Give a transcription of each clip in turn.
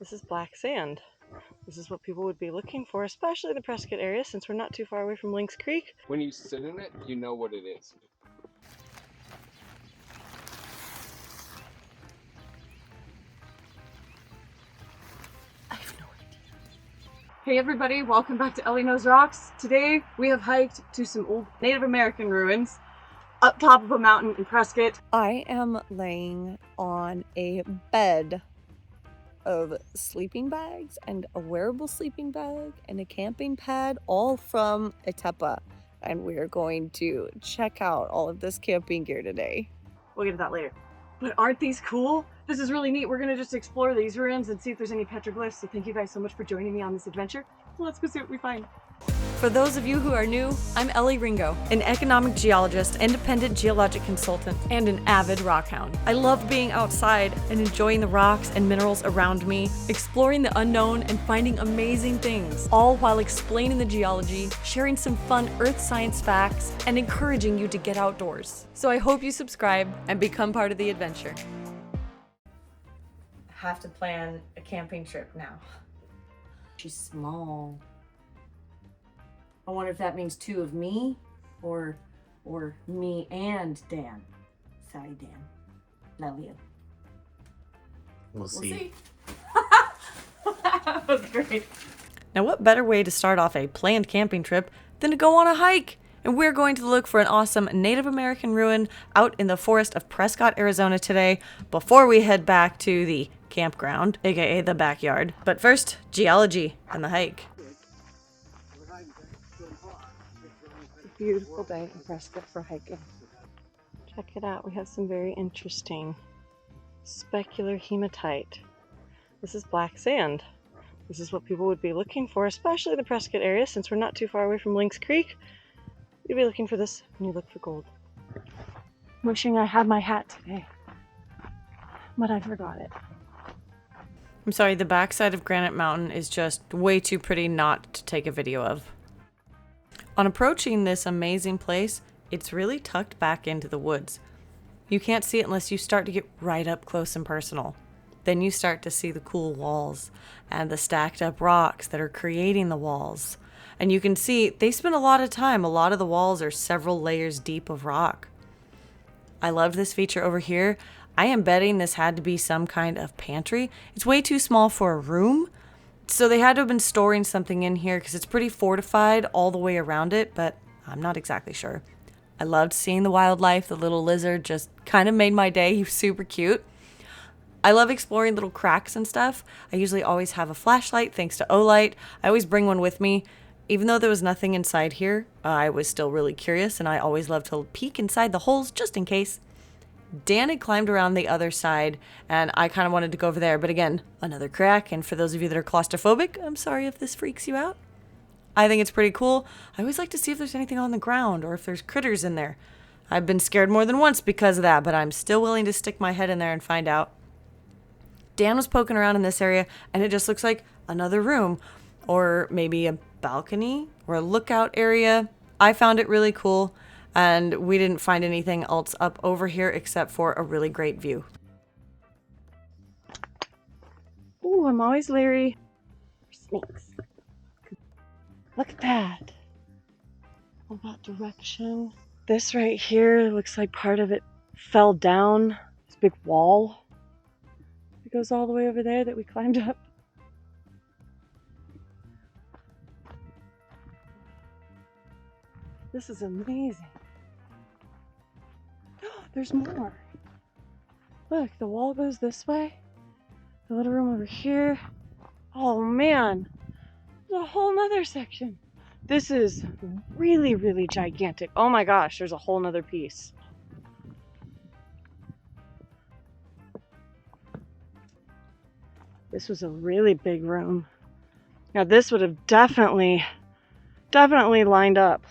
This is black sand. This is what people would be looking for, especially in the Prescott area since we're not too far away from Lynx Creek. When you sit in it, you know what it is. I have no idea. Hey everybody, welcome back to Elley Knows Rocks. Today we have hiked to some old Native American ruins up top of a mountain in Prescott. I am laying on a bed of sleeping bags and a wearable sleeping bag and a camping pad, all from Atepa. And we're going to check out all of this camping gear today. We'll get to that later. But aren't these cool? This is really neat. We're gonna just explore these ruins and see if there's any petroglyphs. So thank you guys so much for joining me on this adventure. Let's go see what we find. For those of you who are new, I'm Elley Ringo, an economic geologist, independent geologic consultant, and an avid rock hound. I love being outside and enjoying the rocks and minerals around me, exploring the unknown and finding amazing things, all while explaining the geology, sharing some fun earth science facts, and encouraging you to get outdoors. So I hope you subscribe and become part of the adventure. I have to plan a camping trip now. She's small. I wonder if that means two of me or me and Dan. Sorry, Dan. Love you. We'll see. That was great. Now, what better way to start off a planned camping trip than to go on a hike? And we're going to look for an awesome Native American ruin out in the forest of Prescott, Arizona today before we head back to the campground, aka the backyard. But first, geology and the hike. Beautiful day in Prescott for hiking. Check it out. We have some very interesting specular hematite. This is black sand. This is what people would be looking for, especially in the Prescott area since we're not too far away from Lynx Creek. You'd be looking for this when you look for gold. Wishing I had my hat today, but I forgot it. I'm sorry, the backside of Granite Mountain is just way too pretty not to take a video of. On approaching this amazing place, it's really tucked back into the woods. You can't see it unless you start to get right up close and personal. Then you start to see the cool walls and the stacked up rocks that are creating the walls. And you can see they spend a lot of time. A lot of the walls are several layers deep of rock. I loved this feature over here. I am betting this had to be some kind of pantry. It's way too small for a room. So they had to have been storing something in here because it's pretty fortified all the way around it, but I'm not exactly sure. I loved seeing the wildlife. The little lizard just kind of made my day. He was super cute. I love exploring little cracks and stuff. I usually always have a flashlight thanks to Olight. I always bring one with me. Even though there was nothing inside here, I was still really curious and I always love to peek inside the holes just in case. Dan had climbed around the other side and I kind of wanted to go over there, but again, another crack. And for those of you that are claustrophobic, I'm sorry if this freaks you out. I think it's pretty cool. I always like to see if there's anything on the ground or if there's critters in there. I've been scared more than once because of that, but I'm still willing to stick my head in there and find out. Dan was poking around in this area and it just looks like another room or maybe a balcony or a lookout area. I found it really cool. And we didn't find anything else up over here except for a really great view. Ooh, I'm always leery for snakes. Look at that. All that direction. This right here looks like part of it fell down. This big wall. It goes all the way over there that we climbed up. This is amazing. There's more. Look, the wall goes this way. The little room over here. Oh man, there's a whole nother section. This is really, really gigantic. Oh my gosh, there's a whole nother piece. This was a really big room. Now this would have definitely lined up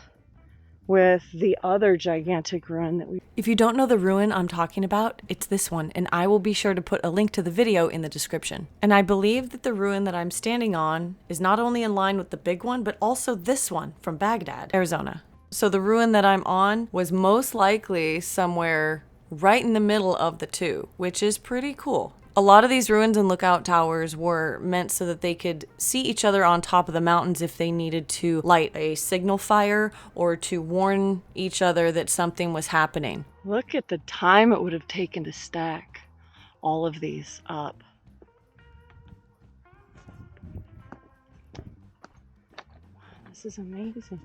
with the other gigantic ruin that we... If you don't know the ruin I'm talking about, it's this one, and I will be sure to put a link to the video in the description. And I believe that the ruin that I'm standing on is not only in line with the big one, but also this one from Baghdad, Arizona. So the ruin that I'm on was most likely somewhere right in the middle of the two, which is pretty cool. A lot of these ruins and lookout towers were meant so that they could see each other on top of the mountains if they needed to light a signal fire or to warn each other that something was happening. Look at the time it would have taken to stack all of these up. This is amazing.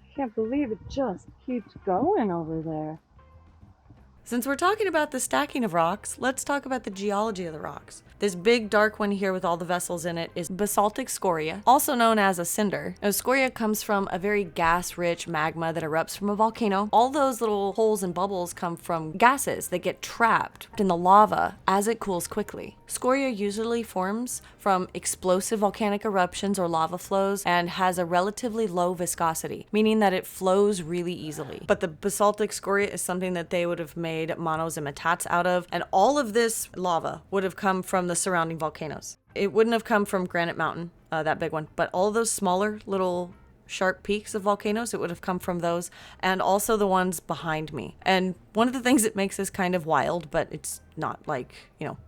I can't believe it just keeps going over there. Since we're talking about the stacking of rocks, let's talk about the geology of the rocks. This big dark one here with all the vessels in it is basaltic scoria, also known as a cinder. Now, scoria comes from a very gas-rich magma that erupts from a volcano. All those little holes and bubbles come from gases that get trapped in the lava as it cools quickly. Scoria usually forms from explosive volcanic eruptions or lava flows and has a relatively low viscosity, meaning that it flows really easily. But the basaltic scoria is something that they would have made monosemitats out of, and all of this lava would have come from the surrounding volcanoes. It wouldn't have come from Granite Mountain, that big one, but all those smaller little sharp peaks of volcanoes, it would have come from those, and also the ones behind me. And one of the things that makes this kind of wild, but it's not like,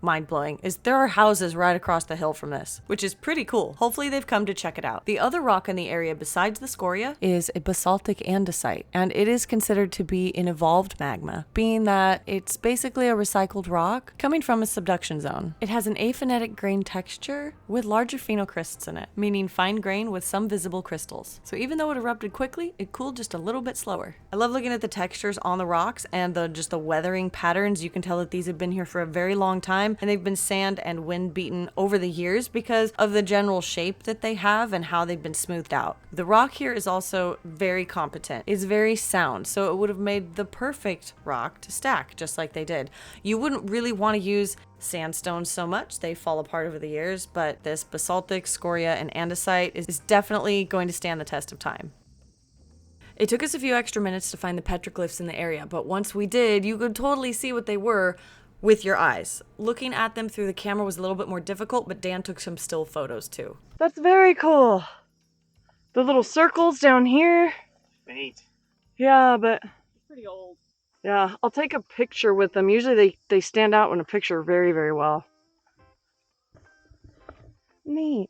mind-blowing, is there are houses right across the hill from this, which is pretty cool. Hopefully they've come to check it out. The other rock in the area besides the scoria is a basaltic andesite, and it is considered to be an evolved magma, being that it's basically a recycled rock coming from a subduction zone. It has an aphonetic grain texture with larger phenocrysts in it, meaning fine grain with some visible crystals. So even though it erupted quickly, it cooled just a little bit slower. I love looking at the textures on the rocks and just the weathering patterns. You can tell that these have been here for a very long time, and they've been sand and wind beaten over the years because of the general shape that they have and how they've been smoothed out. The rock here is also very competent. It's very sound, so it would have made the perfect rock to stack, just like they did. You wouldn't really want to use sandstone so much, they fall apart over the years, but this basaltic, scoria, and andesite is definitely going to stand the test of time. It took us a few extra minutes to find the petroglyphs in the area, but once we did, you could totally see what they were with your eyes. Looking at them through the camera was a little bit more difficult, but Dan took some still photos too. That's very cool. The little circles down here. Faint. Yeah, but Pretty old. yeah, I'll take a picture with them. Usually they stand out in a picture very, very well. Neat.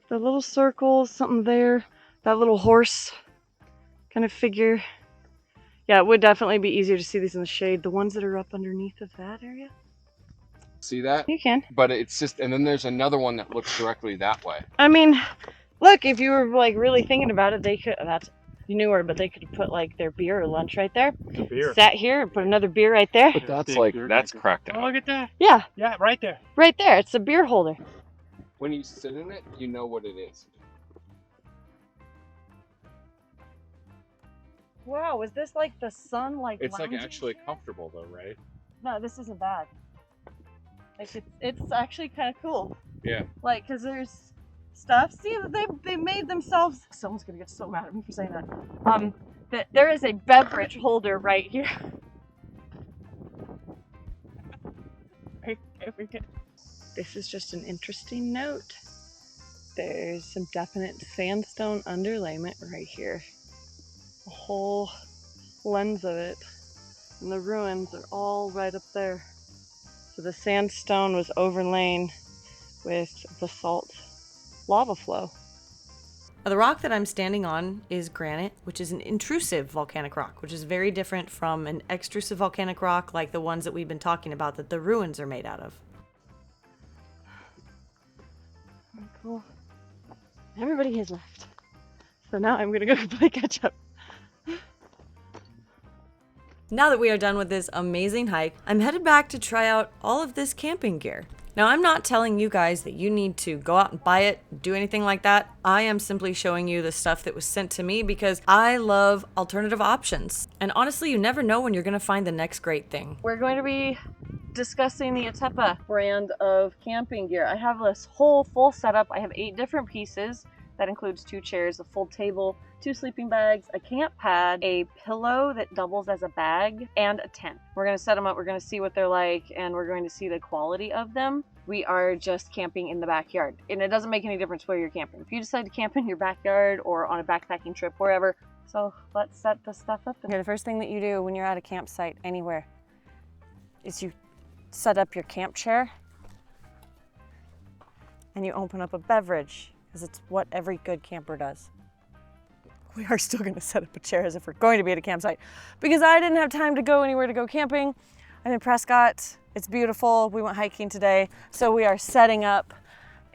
The little circles, something there. That little horse kind of figure. Yeah, it would definitely be easier to see these in the shade. The ones that are up underneath of that area. See that? You can. But it's just, and then there's another one that looks directly that way. I mean, look, if you were like really thinking about it, they could, that's newer, but they could have put like their beer or lunch right there. Beer. Sat here and put another beer right there. But that's Big like, beer that's drinker. cracked Oh, out. look at that. Yeah, Yeah, right there. right there. It's a beer holder. When you sit in it, you know what it is. Wow, is this like the sun It's like lounging actually here? comfortable though, right? No, this isn't bad. Like it's actually kind of cool. Yeah. Like, cause there's stuff. See, they made themselves. Someone's gonna get so mad at me for saying that. That there is a beverage holder right here. This is just an interesting note. There's some definite sandstone underlayment right here. The whole lens of it. And the ruins are all right up there. So the sandstone was overlain with basalt lava flow. The rock that I'm standing on is granite, which is an intrusive volcanic rock, which is very different from an extrusive volcanic rock like the ones that we've been talking about that the ruins are made out of. Cool. Everybody has left. So now I'm gonna go play catch up. Now that we are done with this amazing hike, I'm headed back to try out all of this camping gear. Now, I'm not telling you guys that you need to go out and buy it, do anything like that. I am simply showing you the stuff that was sent to me because I love alternative options. And honestly, you never know when you're gonna find the next great thing. We're going to be discussing the Atepa brand of camping gear. I have this whole full setup. I have 8 different pieces. That includes 2 chairs, a full table, 2 sleeping bags, a camp pad, a pillow that doubles as a bag, and a tent. We're going to set them up, we're going to see what they're like, and we're going to see the quality of them. We are just camping in the backyard, and it doesn't make any difference where you're camping. If you decide to camp in your backyard or on a backpacking trip, wherever, So let's set the stuff up. Okay, the first thing that you do when you're at a campsite anywhere is you set up your camp chair and you open up a beverage, because it's what every good camper does. We are still gonna set up a chair as if we're going to be at a campsite, because I didn't have time to go anywhere to go camping. I'm in Prescott, it's beautiful. We went hiking today. So we are setting up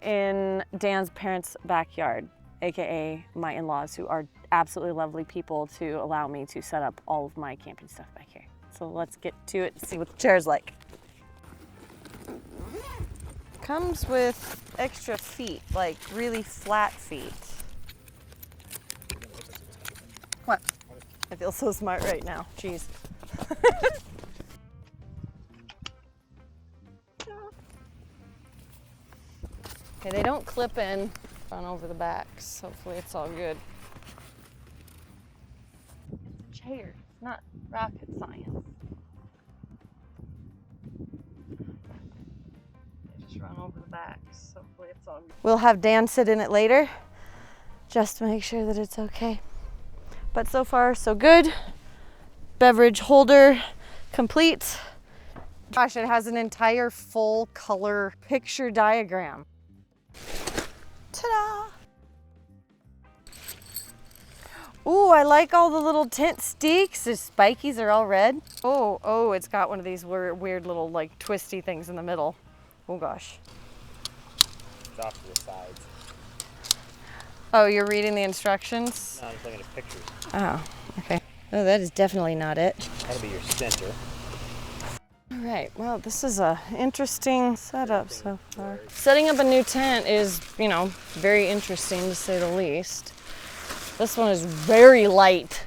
in Dan's parents' backyard, AKA my in-laws, who are absolutely lovely people to allow me to set up all of my camping stuff back here. So let's get to it and see what the chair's like. Comes with extra feet, like really flat feet. What? I feel so smart right now, jeez. Okay, they don't clip in on over the backs. Hopefully it's all good. It's a chair, it's not rocket science. They just run over the backs. Hopefully it's all good. We'll have Dan sit in it later, just to make sure that it's okay. But so far, so good. Beverage holder complete. Gosh, it has an entire full color picture diagram. Ta-da! Ooh, I like all the little tent sticks. The spikies are all red. Oh, it's got one of these weird little like twisty things in the middle. Oh gosh. It's off to the sides. Oh, you're reading the instructions? No, I'm just looking at pictures. Oh, okay. Oh, that is definitely not it. That'll be your center. All right, well, this is a interesting setup so far. Setting up a new tent is, you know, very interesting to say the least. This one is very light.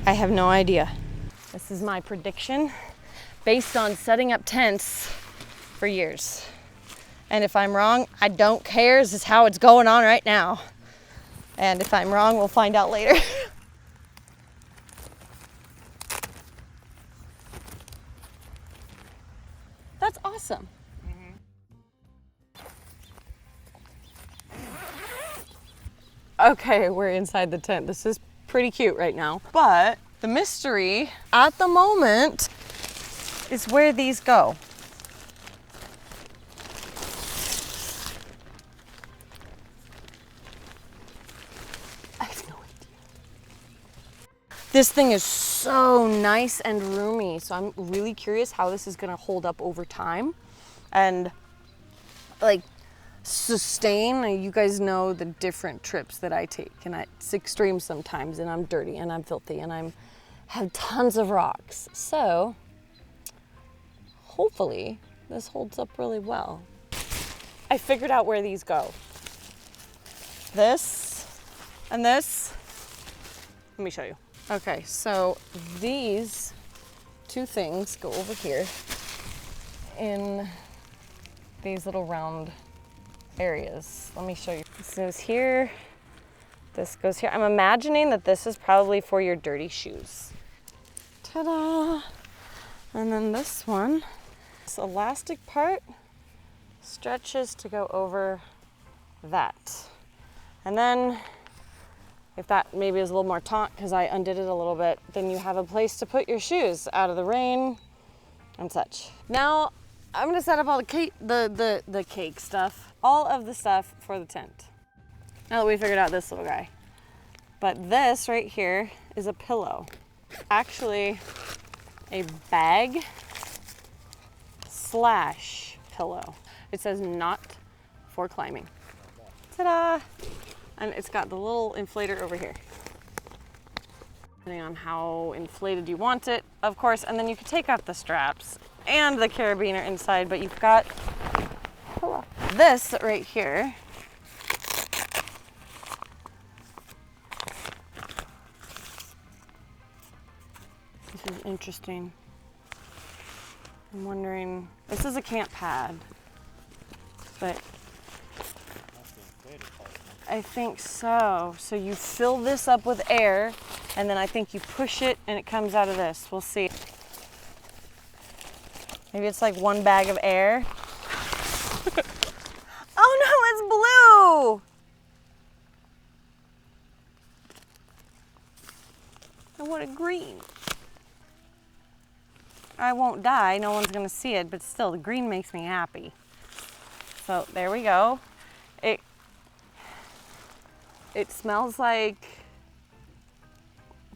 I have no idea. This is my prediction based on setting up tents for years. And if I'm wrong, I don't care. This is how it's going on right now. And if I'm wrong, we'll find out later. That's awesome. Okay, we're inside the tent. This is pretty cute right now. But the mystery at the moment is where these go. I have no idea. This thing is so nice and roomy, so I'm really curious how this is gonna hold up over time and like sustain. You guys know the different trips that I take, and it's extreme sometimes, and I'm dirty and I'm filthy and I have tons of rocks. So hopefully this holds up really well. I figured out where these go. This and this. Let me show you. Okay, so these two things go over here in these little round areas. Let me show you. This goes here, this goes here. I'm imagining that this is probably for your dirty shoes. Ta-da! And then this one, this elastic part stretches to go over that. And then if that maybe is a little more taut because I undid it a little bit, then you have a place to put your shoes out of the rain and such. Now I'm gonna set up all the cake stuff, all of the stuff for the tent. Now that we figured out this little guy. But this right here is a pillow. Actually a bag slash pillow. It says not for climbing. Ta-da! And it's got the little inflator over here. Depending on how inflated you want it, of course, and then you can take off the straps and the carabiner inside, but you've got this right here. This is interesting. I'm wondering, this is a camp pad, but I think so. So you fill this up with air, and then I think you push it and it comes out of this. We'll see. Maybe it's like one bag of air. Oh no, it's blue! I won't die. No one's gonna see it, but still, the green makes me happy. So there we go. It smells like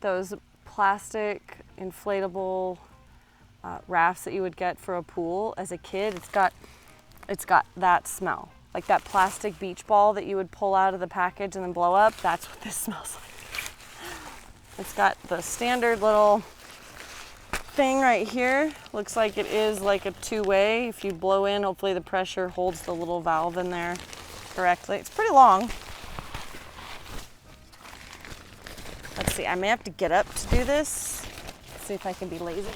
those plastic inflatable rafts that you would get for a pool as a kid. It's got that smell, like that plastic beach ball that you would pull out of the package and then blow up. That's what this smells like. It's got the standard little thing right here. Looks like it is like a two-way. If you blow in, hopefully the pressure holds the little valve in there correctly. It's pretty long. Let's see, I may have to get up to do this. Let's see if I can be lazy.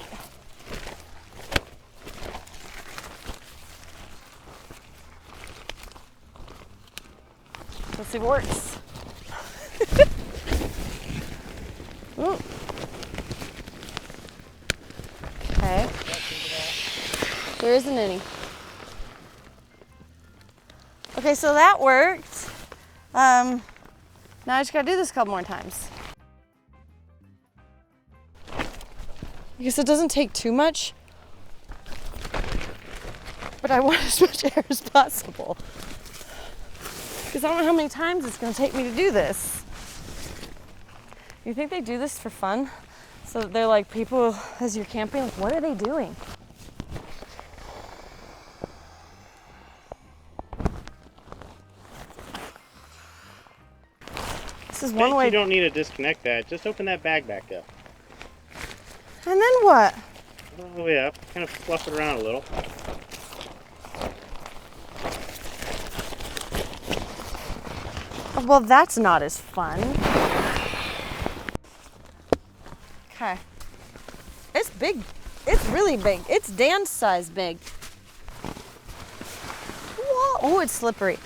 Let's see if it works. Ooh. Okay. There isn't any. Okay, so that worked. Now I just gotta do this a couple more times. I guess it doesn't take too much, but I want as much air as possible. Because I don't know how many times it's gonna take me to do this. You think they do this for fun? So they're like, people, as you're camping, like, what are they doing? This is one way. You don't need to disconnect that. Just open that bag back up. And then what? All the way up. Kind of fluff it around a little. Well, that's not as fun. Okay. It's big. It's really big. It's Dan's size big. Whoa. Oh, it's slippery.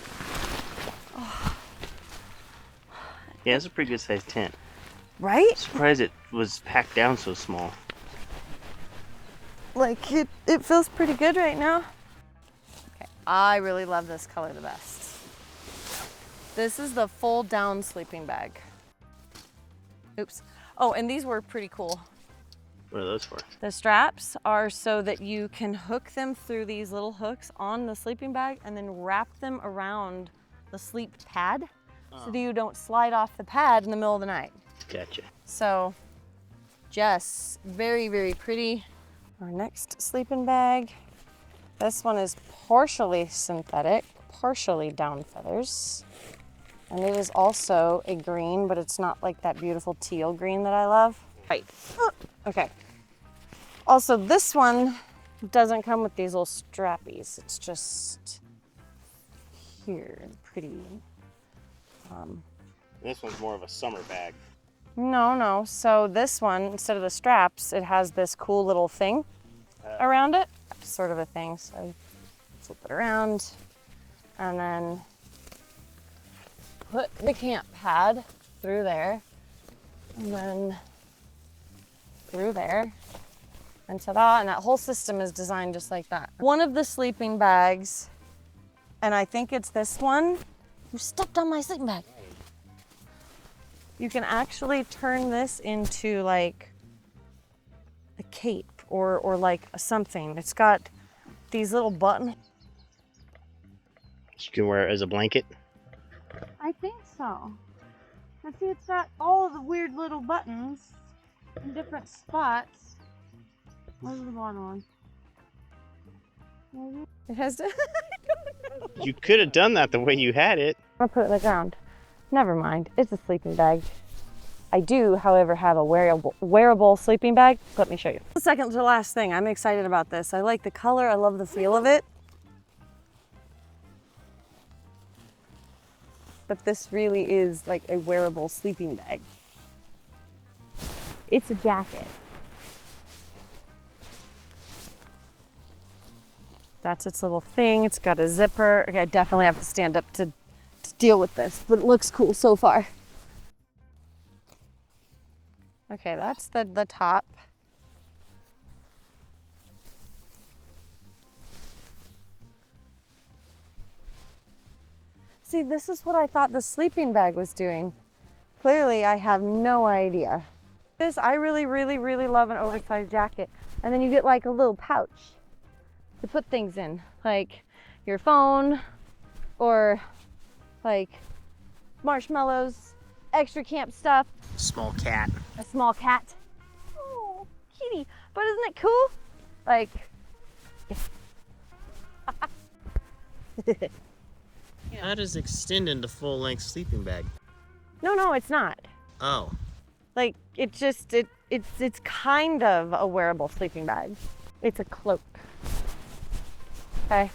Yeah, it's a pretty good sized tent. Right? Surprised it was packed down so small. Like, it feels pretty good right now. Okay, I really love this color the best. This is the fold down sleeping bag. Oops. Oh, and these were pretty cool. What are those for? The straps are so that you can hook them through these little hooks on the sleeping bag and then wrap them around the sleep pad so that you don't slide off the pad in the middle of the night. Gotcha. So, just very, very pretty. Our next sleeping bag. This one is partially synthetic, partially down feathers. And it is also a green, but it's not like that beautiful teal green that I love. Right. Okay. Also, this one doesn't come with these little strappies. It's just here, pretty. This one's more of a summer bag. No. So this one, instead of the straps, it has this cool little thing around it. Sort of a thing. So flip it around and then put the camp pad through there and then through there. And ta-da, and that whole system is designed just like that. One of the sleeping bags, and I think it's this one, you stepped on my sleeping bag. You can actually turn this into like a cape or like something. It's got these little buttons. You can wear it as a blanket. I think so. And see, it's got all of the weird little buttons in different spots. Where's the bottom one? Maybe? It has to. You could have done that the way you had it. I'll put it on the ground. Never mind. It's a sleeping bag. I do, however, have a wearable sleeping bag. Let me show you. The second to last thing. I'm excited about this. I like the color. I love the feel of it. But this really is like a wearable sleeping bag. It's a jacket. That's its little thing. It's got a zipper. Okay, I definitely have to stand up to deal with this, but it looks cool so far. Okay, that's the top. See, this is what I thought the sleeping bag was doing. Clearly, I have no idea. I really, really, really love an oversized jacket. And then you get like a little pouch to put things in, like your phone or like marshmallows, extra camp stuff. Small cat. A small cat. Oh, kitty. But isn't it cool? Like, How does it extend into full-length sleeping bag? no, it's not. Oh. Like, it's kind of a wearable sleeping bag. It's a cloak. Okay.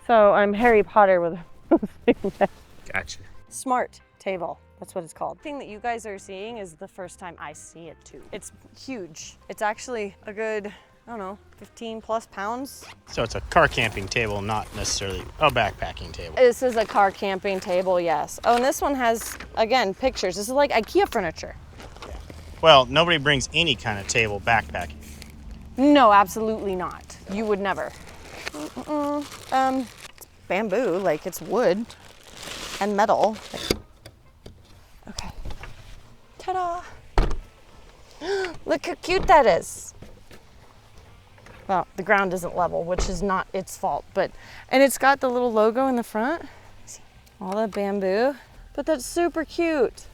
So I'm Harry Potter with a sleeping bag. Gotcha. Smart table. That's what it's called. The thing that you guys are seeing is the first time I see it too. It's huge. It's actually a good, I don't know, 15 plus pounds. So it's a car camping table, not necessarily a backpacking table. This is a car camping table, yes. Oh, and this one has, again, pictures. This is like IKEA furniture. Well, nobody brings any kind of table backpacking. No, absolutely not. You would never. It's bamboo, like it's wood and metal. Okay. Ta-da! Look how cute that is. Well, the ground isn't level, which is not its fault, and it's got the little logo in the front. See, all the bamboo, but that's super cute.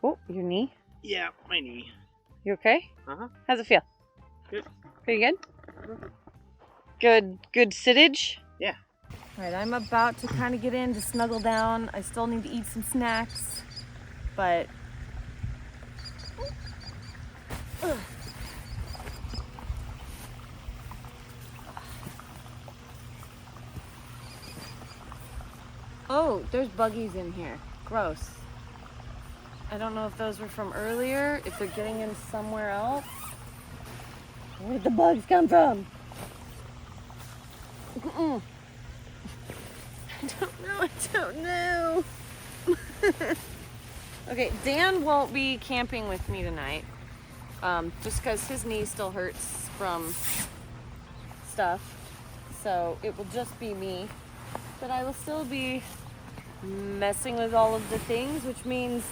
Oh, your knee? Yeah, my knee. You okay? Uh-huh. How's it feel? Good. Pretty good? Good sittage? Yeah. All right, I'm about to kind of get in to snuggle down. I still need to eat some snacks, but ugh. Oh, there's buggies in here. Gross. I don't know if those were from earlier, if they're getting in somewhere else. Where did the bugs come from? I don't know. Okay, Dan won't be camping with me tonight. Just because his knee still hurts from stuff. So it will just be me. But I will still be messing with all of the things, which means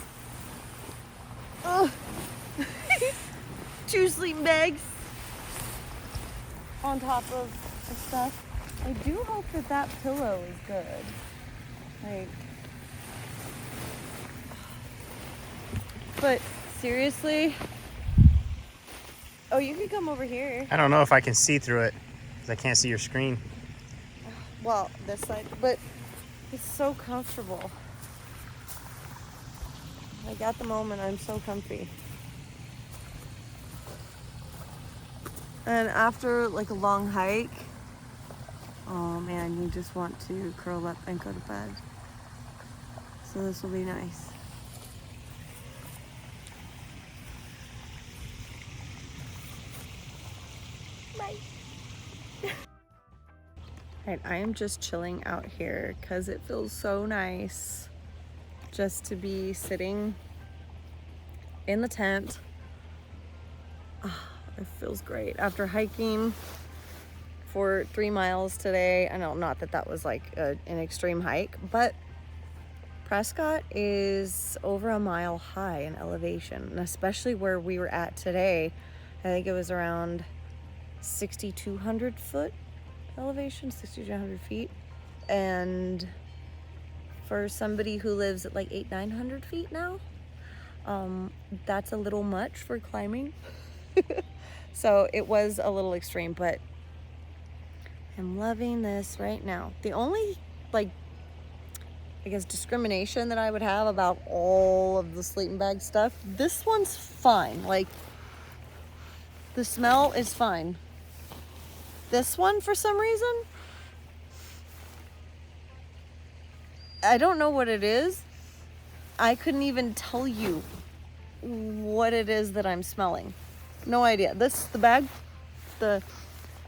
2 sleeping bags on top of stuff. I do hope that that pillow is good. Like, but seriously, oh, you can come over here. I don't know if I can see through it because I can't see your screen. Well, this side, but it's so comfortable. Like at the moment, I'm so comfy. And after like a long hike, oh man, you just want to curl up and go to bed. So this will be nice. Bye. Alright, I am just chilling out here because it feels so nice just to be sitting in the tent. Oh, it feels great. After hiking for 3 miles today, I know not that that was like an extreme hike, but Prescott is over a mile high in elevation, and especially where we were at today, I think it was around 6,200 foot elevation, 6,200 feet. And for somebody who lives at like 800-900 feet now, that's a little much for climbing. So it was a little extreme, but I'm loving this right now. The only like, I guess, discrimination that I would have about all of the sleeping bag stuff, this one's fine. Like, the smell is fine. This one, for some reason, I don't know what it is. I couldn't even tell you what it is that I'm smelling. No idea. This, the bag, the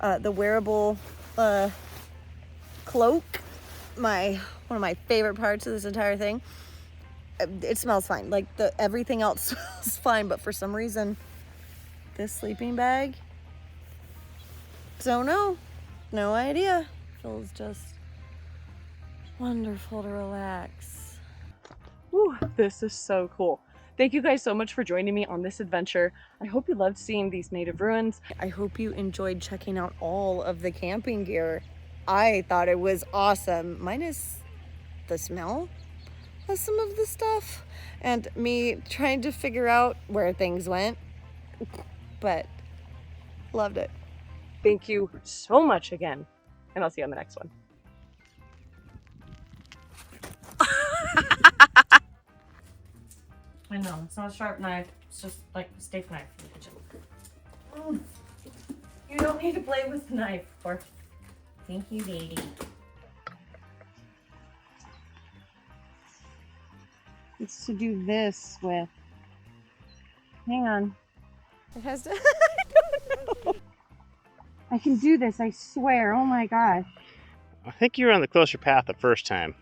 wearable cloak, one of my favorite parts of this entire thing. It smells fine. Like everything else smells fine, but for some reason, this sleeping bag, don't know. No idea. Feels just wonderful to relax. Whew, this is so cool. Thank you guys so much for joining me on this adventure. I hope you loved seeing these native ruins. I hope you enjoyed checking out all of the camping gear. I thought it was awesome, minus the smell of some of the stuff and me trying to figure out where things went, but loved it. Thank you so much again, and I'll see you on the next one. I know, it's not a sharp knife, it's just like a steak knife in the kitchen. You don't need to play with the knife, or thank you, Daddy. It's to do this with. Hang on. It has to. I don't know. I can do this, I swear. Oh my gosh. I think you were on the closer path the first time.